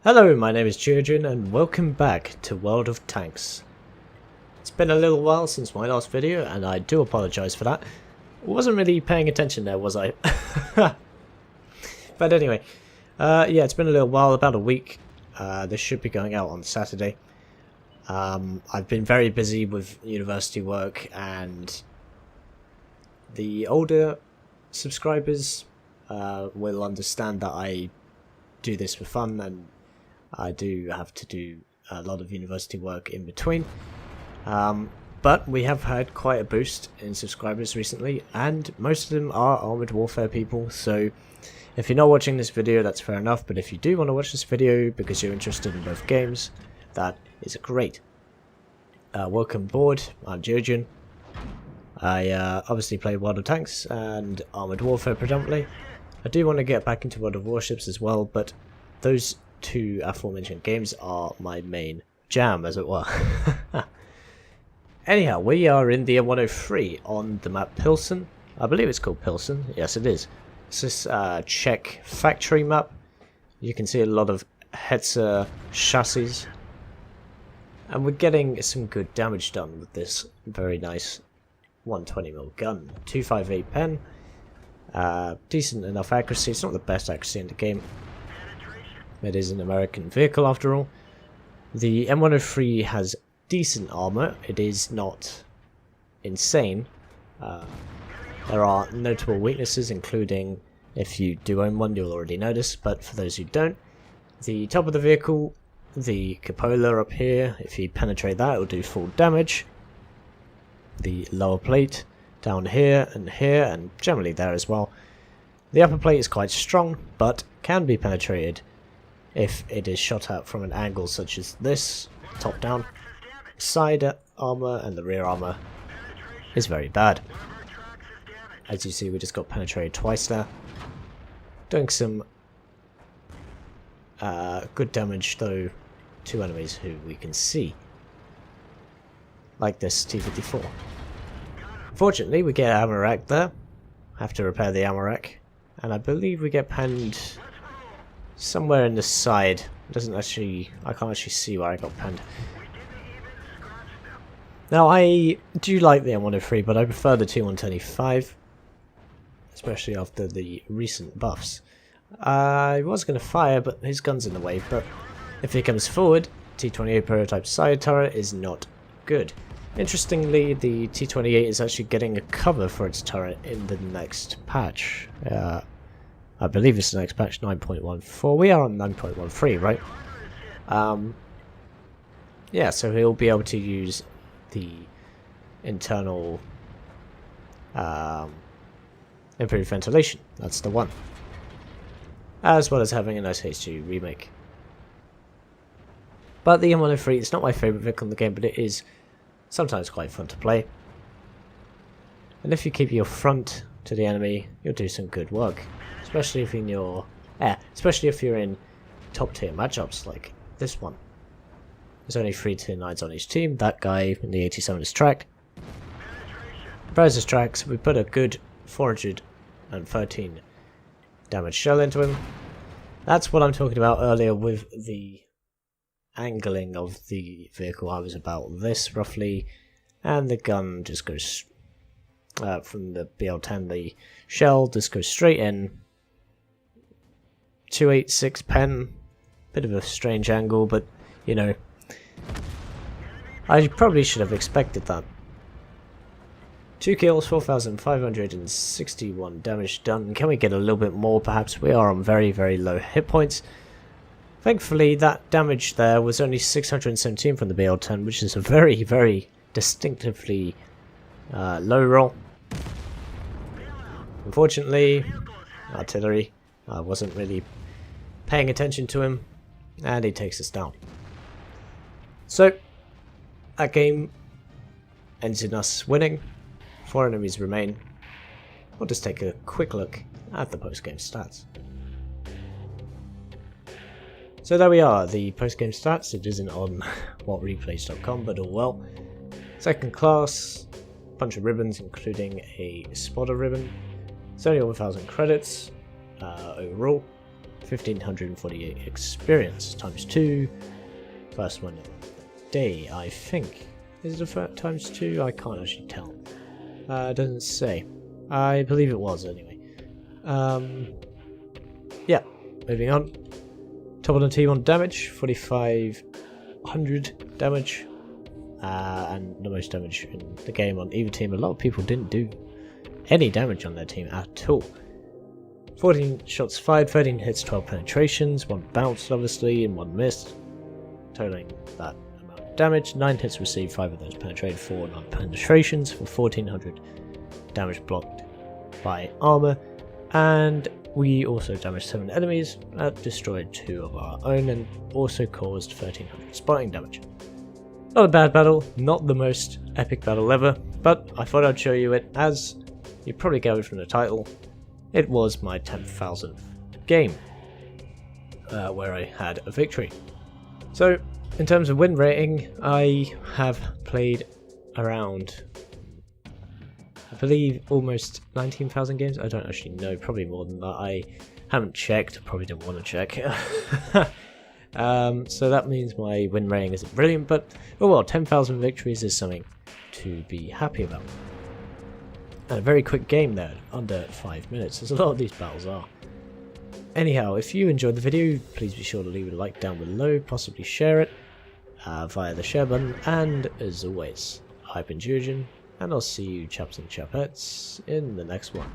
Hello, my name is Geogen and welcome back to World of Tanks. It's been a little while since my last video and I do apologise for that. I wasn't really paying attention there, was I? But anyway, yeah, it's been a little while, about a week. This should be going out on Saturday. I've been very busy with university work, and the older subscribers will understand that I do this for fun, and I do have to do a lot of university work in between. But we have had quite a boost in subscribers recently, and most of them are Armoured Warfare people, so if you're not watching this video, that's fair enough, but if you do want to watch this video because you're interested in both games, that is great. Welcome aboard, I'm Geogen. I obviously play World of Tanks and Armoured Warfare predominantly. I do want to get back into World of Warships as well, but those two aforementioned games are my main jam, as it were. Anyhow, we are in the M103 on the map Pilsen. I believe it's called Pilsen. Yes, it is. It's this Czech factory map. You can see a lot of Hetzer chassis. And we're getting some good damage done with this very nice 120mm gun. 258 pen. Decent enough accuracy. It's not the best accuracy in the game. It is an American vehicle after all. The M103 has decent armor. It is not insane. There are notable weaknesses, including, if you do own one you'll already notice, but for those who don't, the top of the vehicle, the cupola up here, if you penetrate that it will do full damage. The lower plate down here, and generally there as well. The upper plate is quite strong, but can be penetrated if it is shot at from an angle such as this, top down. Side armor and the rear armor is very bad. As you see, we just got penetrated twice there. Doing some good damage though to enemies who we can see, like this T-54. Fortunately, we get ammo rack there. Have to repair the ammo rack, and I believe we get penned somewhere in the side. It doesn't actually, I can't actually see where I got penned. Now, I do like the M103, but I prefer the T125, especially after the recent buffs. I was going to fire, but his gun's in the way, but if he comes forward, T28 prototype side turret is not good. Interestingly, the T28 is actually getting a cover for its turret in the next patch. I believe it's the next patch, 9.14. We are on 9.13, right? Yeah, so he'll be able to use the internal improved ventilation. That's the one. As well as having a nice H2 remake. But the M103 is not my favourite vehicle in the game, but it is sometimes quite fun to play. And if you keep your front to the enemy, you'll do some good work. Especially if you're in top tier matchups like this one. There's only 3 tier 9s on each team. That guy in the 87 is tracked. Prize is tracked, so we put a good 413 damage shell into him. That's what I'm talking about earlier with the angling of the vehicle. I was about this roughly, and the gun just goes from the BL10. The shell just goes straight in. 286 pen, bit of a strange angle, but you know, I probably should have expected that. 2 kills, 4,561 damage done. Can we get a little bit more perhaps? We are on very, very low hit points. Thankfully, that damage there was only 617 from the BL10, which is a very, very distinctively low roll. Unfortunately, artillery, I wasn't really paying attention to him, and he takes us down. So, that game ends in us winning. 4 enemies remain. We'll just take a quick look at the post-game stats. So there we are, the post-game stats. It isn't on whatreplays.com, but all well. Second class, bunch of ribbons, including a spotter ribbon. It's only 1,000 credits overall. 1548 experience times 2. First one of the day, I think. Is it a times 2? I can't actually tell. It doesn't say. I believe it was anyway. Yeah, moving on. Top of the team on damage, 4,500 damage. And the most damage in the game on either team. A lot of people didn't do any damage on their team at all. 14 shots fired, 13 hits, 12 penetrations, 1 bounced obviously, and 1 missed, totaling that amount of damage. 9 hits received, 5 of those penetrated, 4 non-penetrations for 1,400 damage blocked by armor, and we also damaged 7 enemies, destroyed 2 of our own, and also caused 1,300 spotting damage. Not a bad battle, not the most epic battle ever, but I thought I'd show you it. As you probably gathered from the title, it was my 10,000th game where I had a victory. So in terms of win rating, I have played around, I believe, almost 19,000 games. I don't actually know, probably more than that. I haven't checked, probably didn't want to check. So that means my win rating isn't brilliant, but oh well, 10,000 victories is something to be happy about. And a very quick game there, under 5 minutes, as a lot of these battles are. Anyhow, if you enjoyed the video, please be sure to leave a like down below, possibly share it via the share button, and as always, I've been Geogen, and I'll see you chaps and chapettes in the next one.